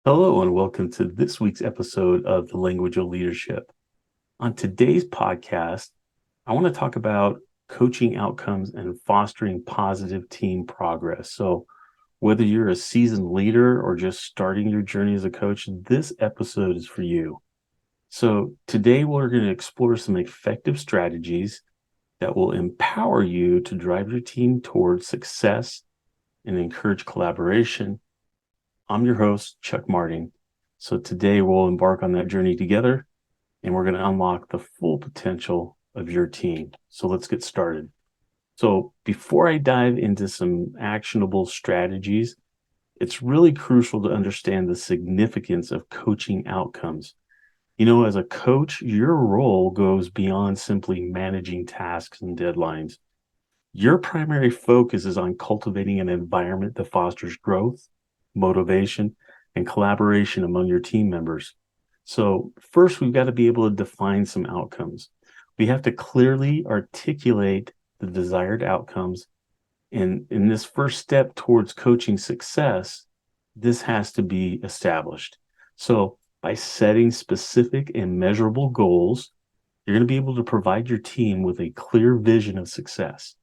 Hello, and welcome to this week's episode of The Language of Leadership. On today's podcast, I want to talk about coaching outcomes and fostering positive team progress. So, whether you're a seasoned leader or just starting your journey as a coach, this episode is for you. So, today we're going to explore some effective strategies that will empower you to drive your team towards success and encourage collaboration. I'm your host, Chuck Marting. So today we'll embark on that journey together and we're going to unlock the full potential of your team. So let's get started. So before I dive into some actionable strategies, it's really crucial to understand the significance of coaching outcomes. As a coach, your role goes beyond simply managing tasks and deadlines. Your primary focus is on cultivating an environment that fosters growth, motivation, and collaboration among your team members. So, first, we've got to be able to define some outcomes. We have to clearly articulate the desired outcomes. And in this first step towards coaching success, this has to be established. So, by setting specific and measurable goals, you're going to be able to provide your team with a clear vision of success.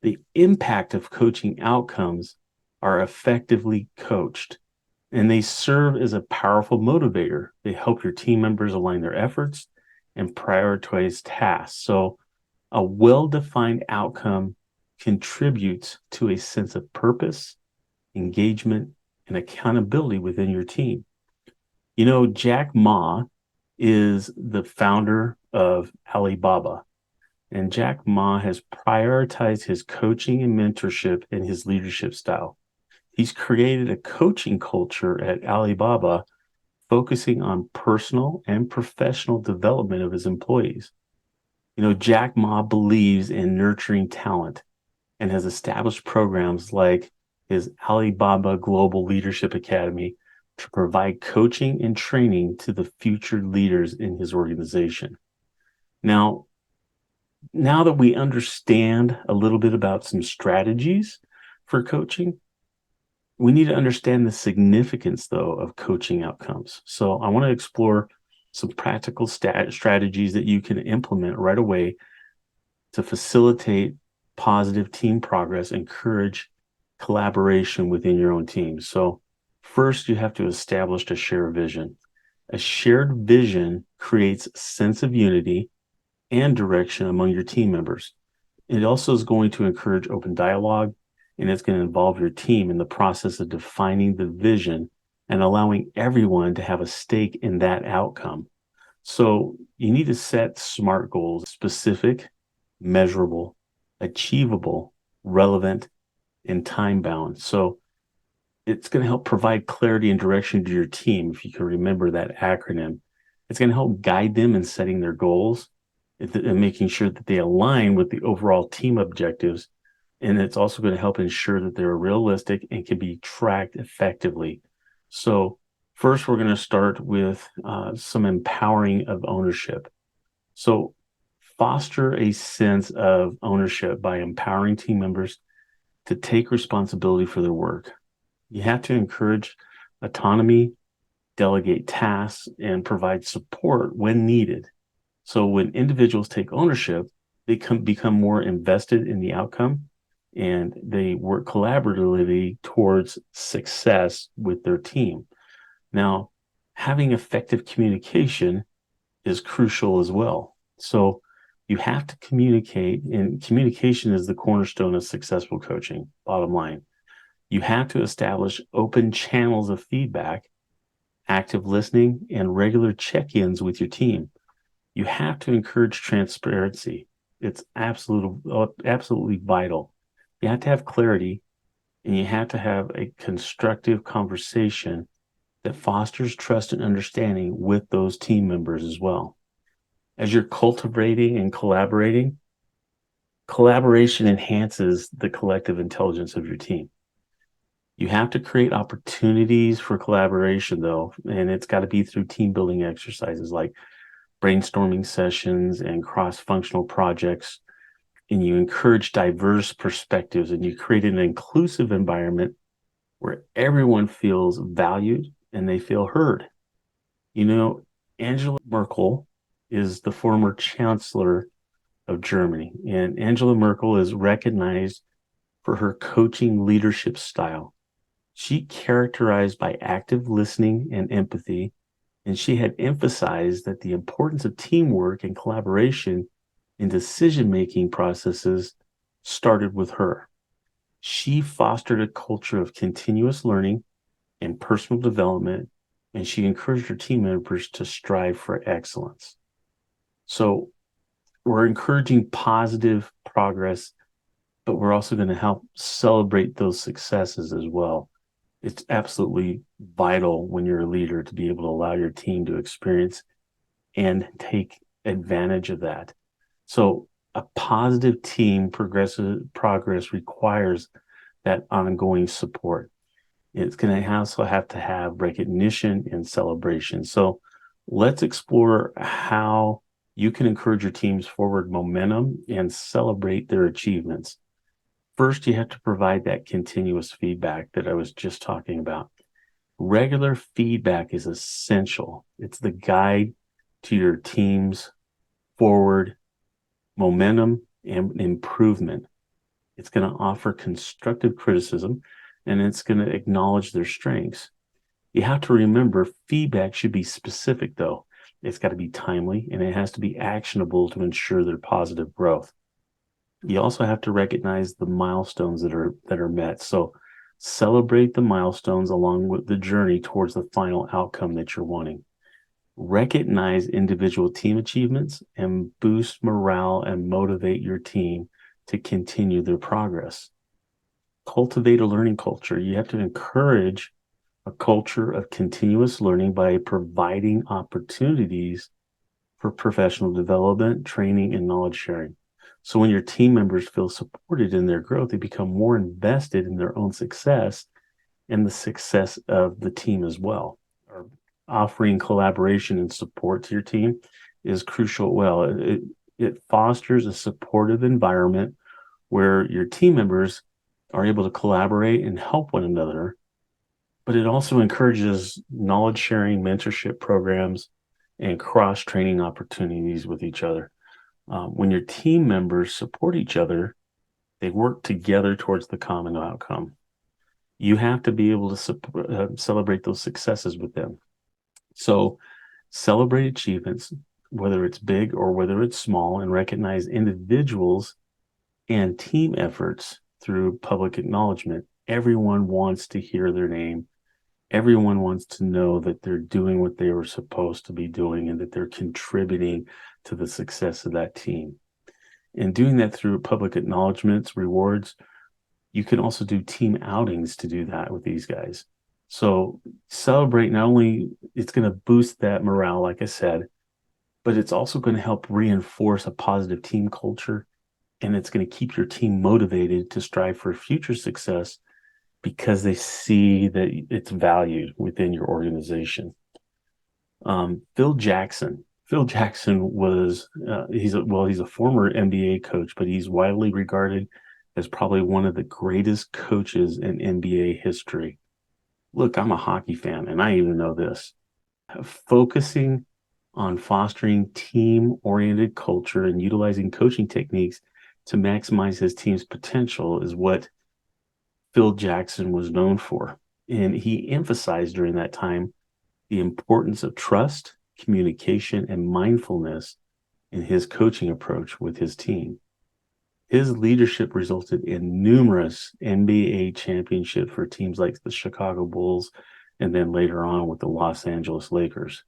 The impact of coaching outcomes are effectively coached, and they serve as a powerful motivator. They help your team members align their efforts and prioritize tasks. So, a well defined outcome contributes to a sense of purpose, engagement, and accountability within your team. Jack Ma is the founder of Alibaba. And Jack Ma has prioritized his coaching and mentorship in his leadership style. He's created a coaching culture at Alibaba focusing on personal and professional development of his employees. Jack Ma believes in nurturing talent and has established programs like his Alibaba Global Leadership Academy to provide coaching and training to the future leaders in his organization. Now that we understand a little bit about some strategies for coaching, we need to understand the significance, though, of coaching outcomes. So I want to explore some practical strategies that you can implement right away to facilitate positive team progress, encourage collaboration within your own team. So first, you have to establish a shared vision. A shared vision creates a sense of unity and direction among your team members. It also is going to encourage open dialogue, and it's going to involve your team in the process of defining the vision and allowing everyone to have a stake in that outcome. So you need to set SMART goals: specific, measurable, achievable, relevant, and time bound. So it's going to help provide clarity and direction to your team. If you can remember that acronym, it's going to help guide them in setting their goals and making sure that they align with the overall team objectives. And it's also going to help ensure that they're realistic and can be tracked effectively. So first, we're going to start with some empowering of ownership. So foster a sense of ownership by empowering team members to take responsibility for their work. You have to encourage autonomy, delegate tasks, and provide support when needed. So when individuals take ownership, they become more invested in the outcome and they work collaboratively towards success with their team. Now, having effective communication is crucial as well. So you have to communicate, and communication is the cornerstone of successful coaching, bottom line. You have to establish open channels of feedback, active listening, and regular check-ins with your team. You have to encourage transparency. It's absolutely vital. You have to have clarity, and you have to have a constructive conversation that fosters trust and understanding with those team members as well. As you're cultivating and collaborating, collaboration enhances the collective intelligence of your team. You have to create opportunities for collaboration, though, and it's got to be through team building exercises like brainstorming sessions and cross-functional projects, and you encourage diverse perspectives, and you create an inclusive environment where everyone feels valued and they feel heard. You know, Angela Merkel is the former chancellor of Germany, and Angela Merkel is recognized for her coaching leadership style. She characterized by active listening and empathy, and she had emphasized that the importance of teamwork and collaboration in decision-making processes started with her. She fostered a culture of continuous learning and personal development, and she encouraged her team members to strive for excellence. So we're encouraging positive progress, but we're also going to help celebrate those successes as well. It's absolutely vital when you're a leader to be able to allow your team to experience and take advantage of that. So a positive team progress requires that ongoing support. It's going to also have to have recognition and celebration. So let's explore how you can encourage your team's forward momentum and celebrate their achievements. First, you have to provide that continuous feedback that I was just talking about. Regular feedback is essential. It's the guide to your team's forward momentum and improvement. It's going to offer constructive criticism, and it's going to acknowledge their strengths. You have to remember feedback should be specific, though. It's got to be timely, and it has to be actionable to ensure their positive growth. You also have to recognize the milestones that are met. So celebrate the milestones along with the journey towards the final outcome that you're wanting. Recognize individual team achievements and boost morale and motivate your team to continue their progress. Cultivate a learning culture. You have to encourage a culture of continuous learning by providing opportunities for professional development, training, and knowledge sharing. So when your team members feel supported in their growth, they become more invested in their own success and the success of the team as well. Offering collaboration and support to your team is crucial. Well, it fosters a supportive environment where your team members are able to collaborate and help one another, but it also encourages knowledge sharing, mentorship programs, and cross-training opportunities with each other. When your team members support each other, they work together towards the common outcome. You have to be able to celebrate those successes with them. So celebrate achievements, whether it's big or whether it's small, and recognize individuals and team efforts through public acknowledgement. Everyone wants to hear their name. Everyone wants to know that they're doing what they were supposed to be doing and that they're contributing to the success of that team. And doing that through public acknowledgments, rewards, you can also do team outings to do that with these guys. So celebrate, not only it's going to boost that morale, like I said, but it's also going to help reinforce a positive team culture, and it's going to keep your team motivated to strive for future success because they see that it's valued within your organization. Phil Jackson was he's a former NBA coach, but he's widely regarded as probably one of the greatest coaches in NBA history. Look, I'm a hockey fan, and I even know this. Focusing on fostering team-oriented culture and utilizing coaching techniques to maximize his team's potential is what Phil Jackson was known for. And he emphasized during that time the importance of trust, communication, and mindfulness in his coaching approach with his team. His leadership resulted in numerous NBA championships for teams like the Chicago Bulls and then later on with the Los Angeles Lakers.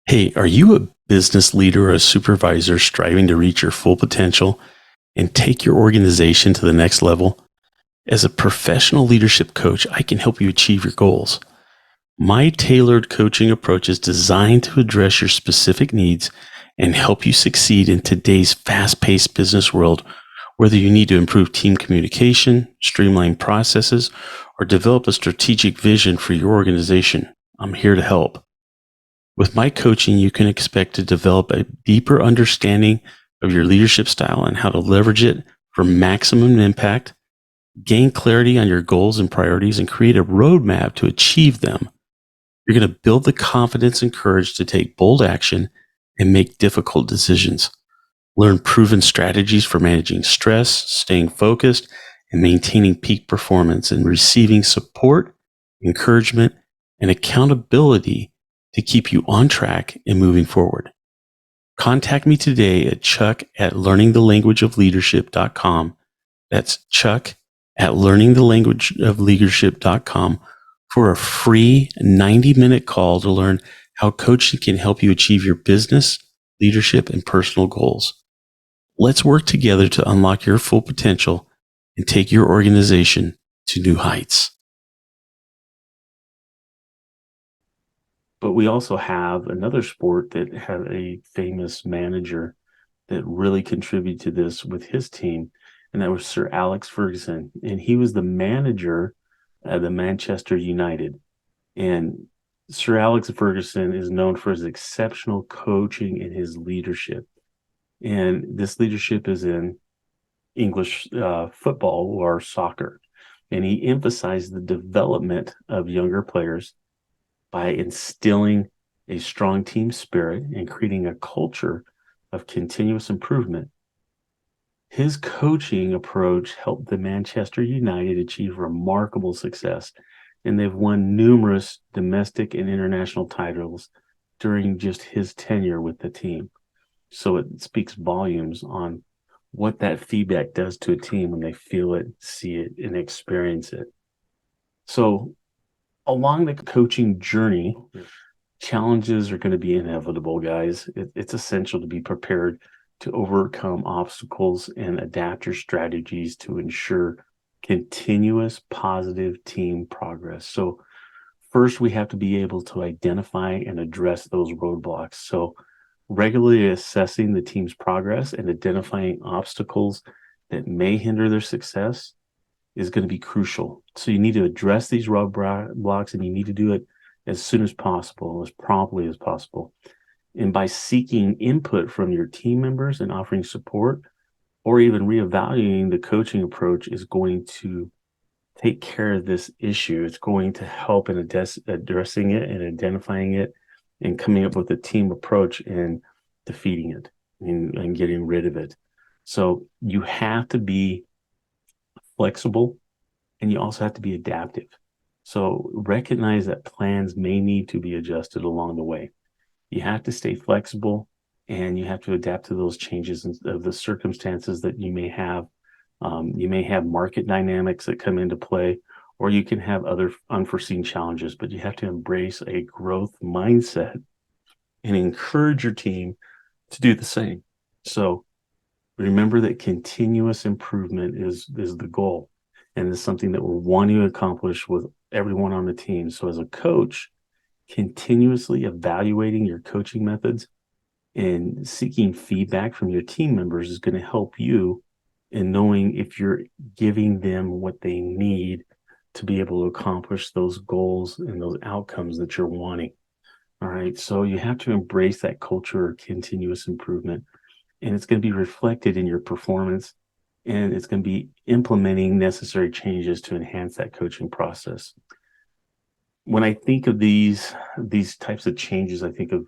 Hey, are you a business leader or a supervisor striving to reach your full potential and take your organization to the next level? As a professional leadership coach, I can help you achieve your goals. My tailored coaching approach is designed to address your specific needs and help you succeed in today's fast-paced business world, whether you need to improve team communication, streamline processes, or develop a strategic vision for your organization. I'm here to help. With my coaching, you can expect to develop a deeper understanding of your leadership style and how to leverage it for maximum impact, gain clarity on your goals and priorities, and create a roadmap to achieve them. You're going to build the confidence and courage to take bold action and make difficult decisions. Learn proven strategies for managing stress, staying focused, and maintaining peak performance, and receiving support, encouragement, and accountability to keep you on track and moving forward. Contact me today at chuck@learningthelanguageofleadership.com. That's chuck@learningthelanguageofleadership.com for a free 90-minute call to learn how coaching can help you achieve your business, leadership, and personal goals. Let's work together to unlock your full potential and take your organization to new heights. But we also have another sport that had a famous manager that really contributed to this with his team, and that was Sir Alex Ferguson. And he was the manager of the Manchester United. And Sir Alex Ferguson is known for his exceptional coaching and his leadership. And this leadership is in English football or soccer. And he emphasized the development of younger players by instilling a strong team spirit and creating a culture of continuous improvement. His coaching approach helped the Manchester United achieve remarkable success, and they've won numerous domestic and international titles during just his tenure with the team. So it speaks volumes on what that feedback does to a team when they feel it, see it, and experience it. So along the coaching journey, challenges are going to be inevitable, guys. It's essential to be prepared to overcome obstacles and adapt your strategies to ensure continuous positive team progress. So first, we have to be able to identify and address those roadblocks. So regularly assessing the team's progress and identifying obstacles that may hinder their success is going to be crucial. So you need to address these roadblocks, and you need to do it as soon as possible, as promptly as possible. And by seeking input from your team members and offering support, or even reevaluating the coaching approach, is going to take care of this issue. It's going to help in addressing it and identifying it and coming up with a team approach and defeating it and getting rid of it. So you have to be flexible, and you also have to be adaptive. So recognize that plans may need to be adjusted along the way. You have to stay flexible, and you have to adapt to those changes of the circumstances that you may have. You may have market dynamics that come into play, or you can have other unforeseen challenges, but you have to embrace a growth mindset and encourage your team to do the same. So remember that continuous improvement is the goal, and it's something that we're wanting to accomplish with everyone on the team. So as a coach, continuously evaluating your coaching methods and seeking feedback from your team members is going to help you in knowing if you're giving them what they need to be able to accomplish those goals and those outcomes that you're wanting. All right. So you have to embrace that culture of continuous improvement, and it's going to be reflected in your performance, and it's going to be implementing necessary changes to enhance that coaching process. When I think of these types of changes, I think of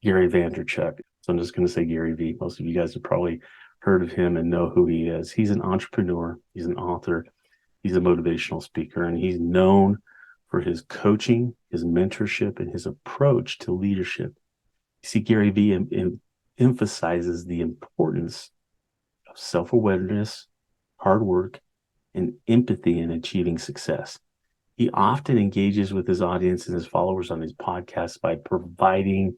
Gary Vaynerchuk. So I'm just going to say Gary V. Most of you guys have probably heard of him and know who he is. He's an entrepreneur. He's an author. He's a motivational speaker, and he's known for his coaching, his mentorship, and his approach to leadership. You see, Gary V emphasizes the importance of self-awareness, hard work, and empathy in achieving success. He often engages with his audience and his followers on his podcasts by providing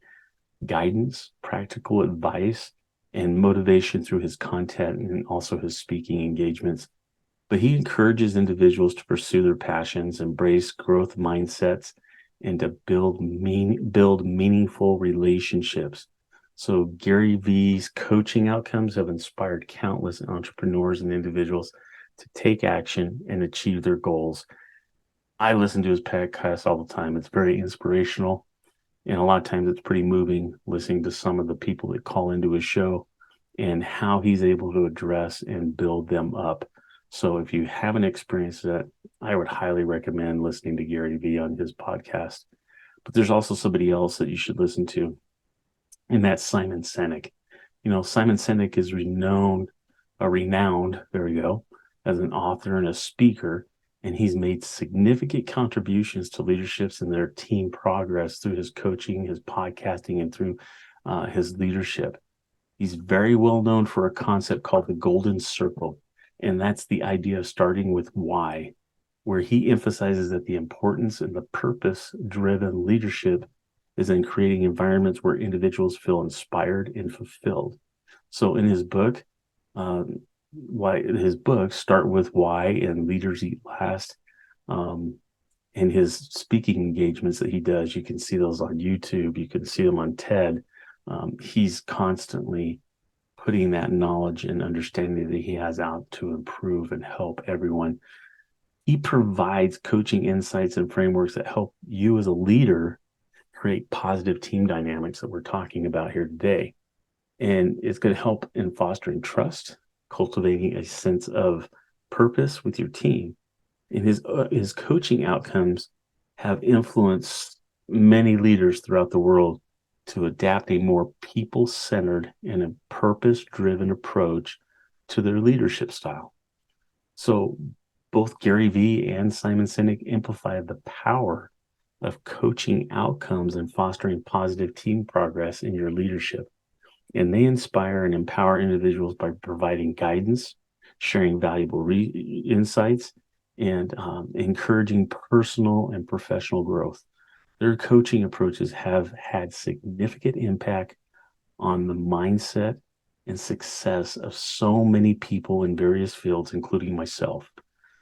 guidance, practical advice, and motivation through his content and also his speaking engagements. But he encourages individuals to pursue their passions, embrace growth mindsets, and to build meaningful relationships. So Gary V's coaching outcomes have inspired countless entrepreneurs and individuals to take action and achieve their goals. I listen to his podcast all the time. It's very inspirational. And a lot of times it's pretty moving listening to some of the people that call into his show and how he's able to address and build them up. So if you haven't experienced that, I would highly recommend listening to Gary Vee on his podcast. But there's also somebody else that you should listen to, and that's Simon Sinek. Simon Sinek is renowned, there we go, as an author and a speaker, and he's made significant contributions to leaderships and their team progress through his coaching, his podcasting, and through his leadership. He's very well known for a concept called the golden circle, and that's the idea of starting with why, where he emphasizes that the importance and the purpose-driven leadership is in creating environments where individuals feel inspired and fulfilled. So in his book, Start With Why and Leaders Eat Last, in his speaking engagements that he does, you can see those on YouTube, you can see them on TED. He's constantly putting that knowledge and understanding that he has out to improve and help everyone. He provides coaching insights and frameworks that help you as a leader create positive team dynamics that we're talking about here today. And it's going to help in fostering trust, cultivating a sense of purpose with your team. And his coaching outcomes have influenced many leaders throughout the world to adapt a more people-centered and a purpose-driven approach to their leadership style. So both Gary Vee and Simon Sinek amplify the power of coaching outcomes and fostering positive team progress in your leadership. And they inspire and empower individuals by providing guidance, sharing valuable insights, and encouraging personal and professional growth. Their coaching approaches have had significant impact on the mindset and success of so many people in various fields, including myself.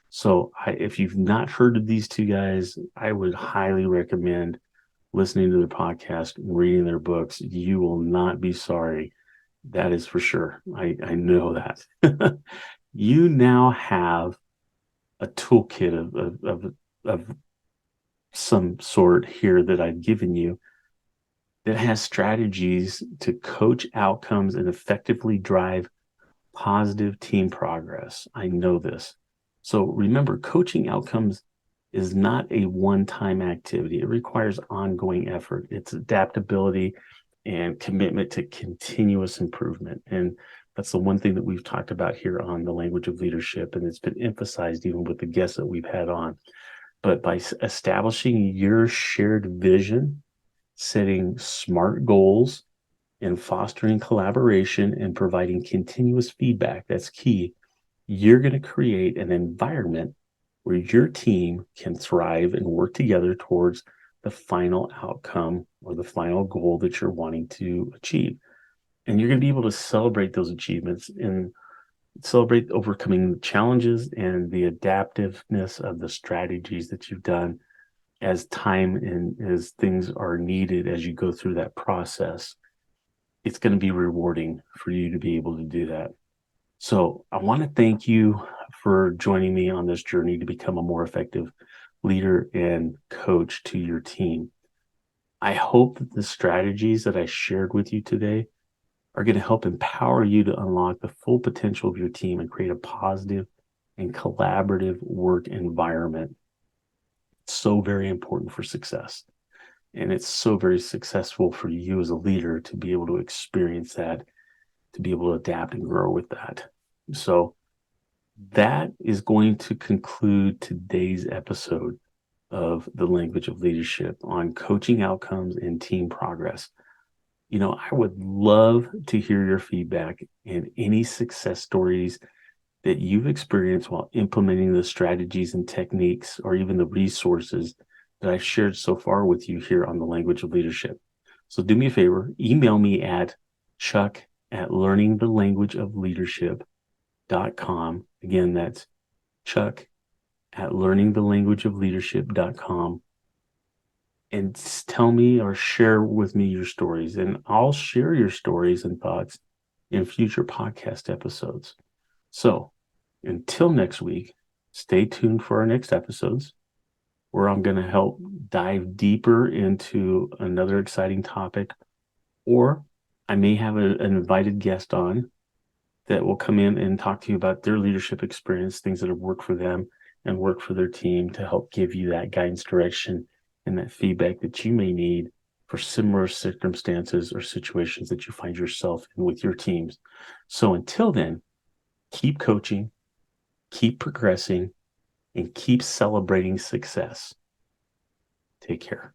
So if you've not heard of these two guys, I would highly recommend listening to their podcast and reading their books. You will not be sorry. That is for sure. I know that. You now have a toolkit of some sort here that I've given you that has strategies to coach outcomes and effectively drive positive team progress. I know this. So remember, coaching outcomes is not a one-time activity. It requires ongoing effort. It's adaptability and commitment to continuous improvement. And that's the one thing that we've talked about here on the language of leadership, and it's been emphasized even with the guests that we've had on. But by establishing your shared vision, setting smart goals, and fostering collaboration and providing continuous feedback, that's key, you're going to create an environment where your team can thrive and work together towards the final outcome or the final goal that you're wanting to achieve. And you're going to be able to celebrate those achievements and celebrate overcoming the challenges and the adaptiveness of the strategies that you've done as time and as things are needed as you go through that process. It's going to be rewarding for you to be able to do that. So I want to thank you for joining me on this journey to become a more effective leader and coach to your team. I hope that the strategies that I shared with you today are going to help empower you to unlock the full potential of your team and create a positive and collaborative work environment. It's so very important for success. And it's so very successful for you as a leader to be able to experience that, to be able to adapt and grow with that. So that is going to conclude today's episode of the language of leadership on coaching outcomes and team progress. I would love to hear your feedback and any success stories that you've experienced while implementing the strategies and techniques or even the resources that I've shared so far with you here on the language of leadership. So do me a favor, email me at chuck@learningthelanguageofleadership.com. Again, that's chuck@learningthelanguageofleadership.com. And tell me or share with me your stories, and I'll share your stories and thoughts in future podcast episodes. So until next week, stay tuned for our next episodes where I'm going to help dive deeper into another exciting topic, or I may have an invited guest on that will come in and talk to you about their leadership experience, things that have worked for them and worked for their team to help give you that guidance, direction, and that feedback that you may need for similar circumstances or situations that you find yourself in with your teams. So until then, keep coaching, keep progressing, and keep celebrating success. Take care.